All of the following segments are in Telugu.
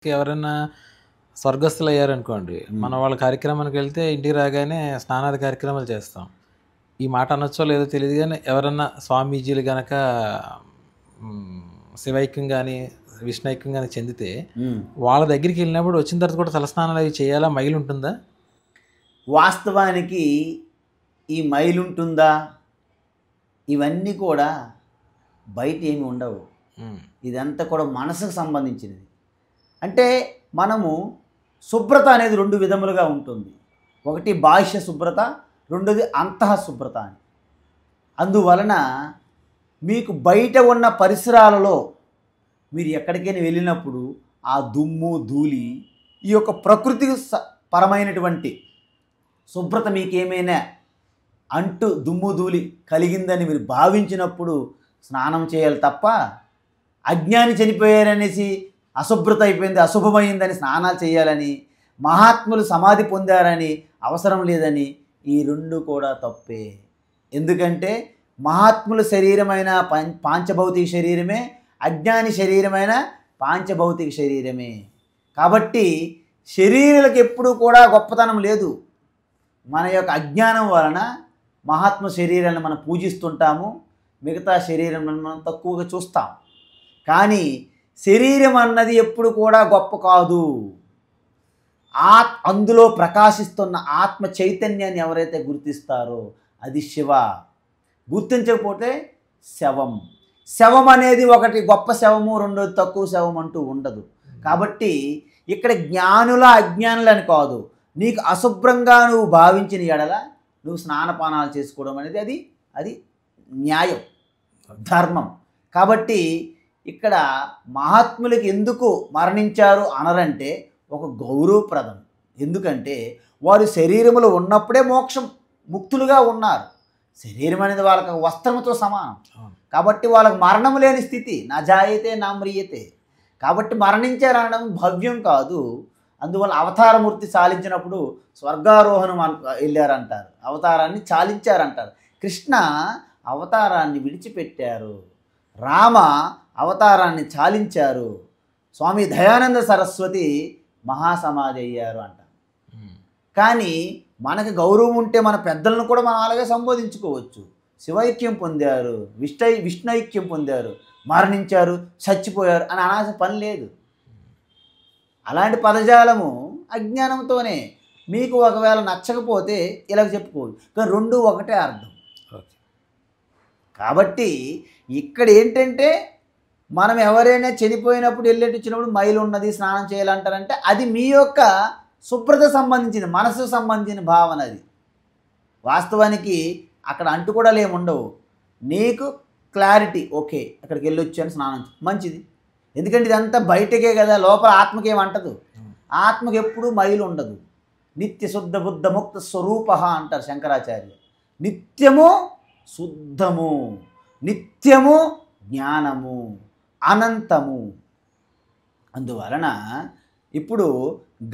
ఎవరైనా స్వర్గస్థులయ్యారనుకోండి, మనం వాళ్ళ కార్యక్రమానికి వెళ్తే ఇంటికి రాగానే స్నానాది కార్యక్రమాలు చేస్తాం. ఈ మాట అనొచ్చో లేదో తెలీదు గానీ, ఎవరన్నా స్వామీజీలు గనక హ్మ్, శివైక్యం గాని, విష్ణైక్యం గాని చెందితే, వాళ్ళ దగ్గరికెళ్ళినప్పుడు వచ్చిన తర్వాత కూడా తలస్నానాలవి చేయాలా? మైలుంటుందా? వాస్తవానికి ఈ మైలుంటుందా? ఇవన్నీ కూడా బయట ఏమి ఉండవు. ఇదంతా కూడా మనసుకు సంబంధించినది. అంటే మనము శుభ్రత అనేది 2 విధములుగా ఉంటుంది. ఒకటి బాహ్య శుభ్రత, రెండోది అంతః శుభ్రత అని. అందువలన మీకు బయట ఉన్న పరిసరాలలో మీరు ఎక్కడికైనా వెళ్ళినప్పుడు ఆ దుమ్ము, ధూళి ఈ యొక్క ప్రకృతికి పరమైనటువంటి శుభ్రత మీకేమైనా అంటు దుమ్ము ధూళి కలిగిందని మీరు భావించినప్పుడు స్నానం చేయాలి తప్ప, అజ్ఞాని చనిపోయారనేసి అశుభ్రత అయిపోయింది, అశుభమైందని స్నానాలు చేయాలని, మహాత్ములు సమాధి పొందారని అవసరం లేదని, ఈ 2 కూడా తప్పే. ఎందుకంటే మహాత్ముల శరీరమైన పాంచభౌతిక శరీరమే, అజ్ఞాని శరీరమైన పాంచభౌతిక శరీరమే. కాబట్టి శరీరాలకు ఎప్పుడూ కూడా గొప్పతనం లేదు. మన యొక్క అజ్ఞానం వలన మహాత్మ శరీరాన్ని మనం పూజిస్తుంటాము, మిగతా శరీరం మనం తక్కువగా చూస్తాం. కానీ శరీరం అన్నది ఎప్పుడు కూడా గొప్ప కాదు. అందులో ప్రకాశిస్తున్న ఆత్మ చైతన్యాన్ని ఎవరైతే గుర్తిస్తారో అది శివ. గుర్తించకపోతే శవం. శవం అనేది ఒకటి గొప్ప శవము, రెండోది తక్కువ శవం అంటూ ఉండదు. కాబట్టి ఇక్కడ జ్ఞానుల అజ్ఞానులని కాదు, నీకు అశుభ్రంగా నువ్వు భావించిన ఎడల నువ్వు స్నానపానాలు చేసుకోవడం అనేది అది న్యాయం, ధర్మం. కాబట్టి ఇక్కడ మహాత్ములకి ఎందుకు మరణించారు అనరంటే ఒక గౌరవప్రదం. ఎందుకంటే వారు శరీరములో ఉన్నప్పుడే మోక్షం ముక్తులుగా ఉన్నారు. శరీరం అనేది వాళ్ళకి వస్త్రముతో సమానం. కాబట్టి వాళ్ళకు మరణం లేని స్థితి, నా జాయితే నా మ్రియతే. కాబట్టి మరణించారనడం భవ్యం కాదు. అందువల్ల అవతారమూర్తి చాలించినప్పుడు స్వర్గారోహణం వెళ్ళారంటారు, అవతారాన్ని చాలించారంటారు. కృష్ణ అవతారాన్ని విడిచిపెట్టారు, రామ అవతారాన్ని చాలించారు, స్వామి దయానంద సరస్వతి మహాసమాధి అయ్యారు అంటారు. కానీ మనకు గౌరవం ఉంటే మన పెద్దలను కూడా మనం అలాగే సంబోధించుకోవచ్చు. శివైక్యం పొందారు, విష్ణైక్యం పొందారు, మరణించారు, చచ్చిపోయారు అని అనాల్సిన పని లేదు. అలాంటి పదజాలము అజ్ఞానంతోనే. మీకు ఒకవేళ నచ్చకపోతే ఇలాగ చెప్పుకోవచ్చు, కానీ 2 ఒకటే అర్థం. కాబట్టి ఇక్కడ ఏంటంటే మనం ఎవరైనా చనిపోయినప్పుడు వెళ్ళేటిచ్చినప్పుడు మైలు ఉన్నది స్నానం చేయాలంటారంటే అది మీ యొక్క శుభ్రత సంబంధించింది, మనసుకు సంబంధించిన భావన. అది వాస్తవానికి అక్కడ అంటు కూడా ఏముండవు. నీకు క్లారిటీ, ఓకే అక్కడికి వెళ్ళొచ్చాను స్నానం మంచిది. ఎందుకంటే ఇదంతా బయటకే కదా, లోపల ఆత్మకేమంటదు. ఆత్మకి ఎప్పుడూ మైలు ఉండదు. నిత్య శుద్ధ బుద్ధ ముక్త స్వరూప అంటారు శంకరాచార్య. నిత్యము శుద్ధము, నిత్యము జ్ఞానము, అనంతము. అందువలన ఇప్పుడు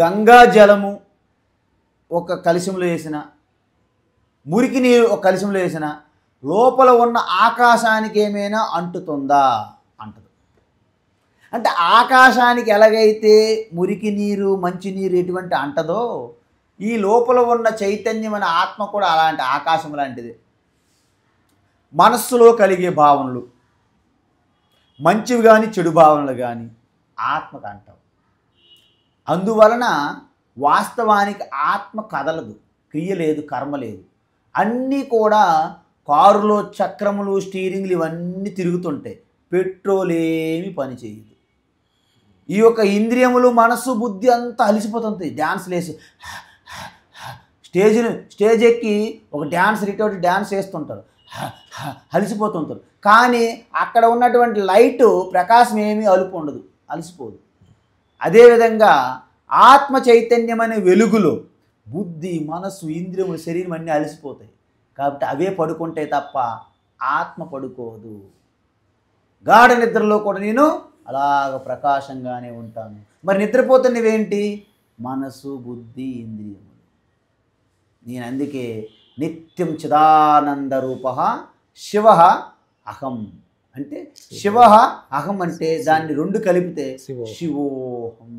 గంగా జలము ఒక కలశంలో వేసిన, మురికి నీరు ఒక కలశంలో వేసిన, లోపల ఉన్న ఆకాశానికి ఏమైనా అంటుతుందా? అంటదు. అంటే ఆకాశానికి ఎలాగైతే మురికి నీరు మంచినీరు ఎటువంటి అంటదో, ఈ లోపల ఉన్న చైతన్యమైన ఆత్మ కూడా అలాంటి ఆకాశం లాంటిది. మనస్సులో కలిగే భావనలు, మంచివి కానీ చెడు భావనలు కానీ ఆత్మకు అంటావు. అందువలన వాస్తవానికి ఆత్మ కదలదు, క్రియ లేదు, కర్మ లేదు. అన్నీ కూడా కారులో చక్రములు, స్టీరింగ్లు ఇవన్నీ తిరుగుతుంటాయి, పెట్రోల్ ఏమి పని చేయదు. ఈ యొక్క ఇంద్రియములు, మనస్సు, బుద్ధి అంతా అలిసిపోతుంది. డ్యాన్స్లు వేసి స్టేజ్ ఎక్కి ఒక డ్యాన్స్ రిటోటి డ్యాన్స్ వేస్తుంటారు, అలిసిపోతుంటారు. కానీ అక్కడ ఉన్నటువంటి లైటు ప్రకాశం ఏమీ అలుపు ఉండదు, అలసిపోదు. అదేవిధంగా ఆత్మ చైతన్యం అనే వెలుగులో బుద్ధి, మనస్సు, ఇంద్రియములు, శరీరం అన్నీ అలసిపోతాయి. కాబట్టి అవే పడుకుంటాయి తప్ప ఆత్మ పడుకోదు. గాఢ నిద్రలో కూడా నేను అలాగ ప్రకాశంగానే ఉంటాను. మరి నిద్రపోతే నువ్వేంటి? మనసు, బుద్ధి, ఇంద్రియములు. నేను అందుకే నిత్యం చిదానంద రూప శివ అహం అంటే శివ అహం అంటే దాన్ని రెండు కలిపితే శివోహం. శివోహం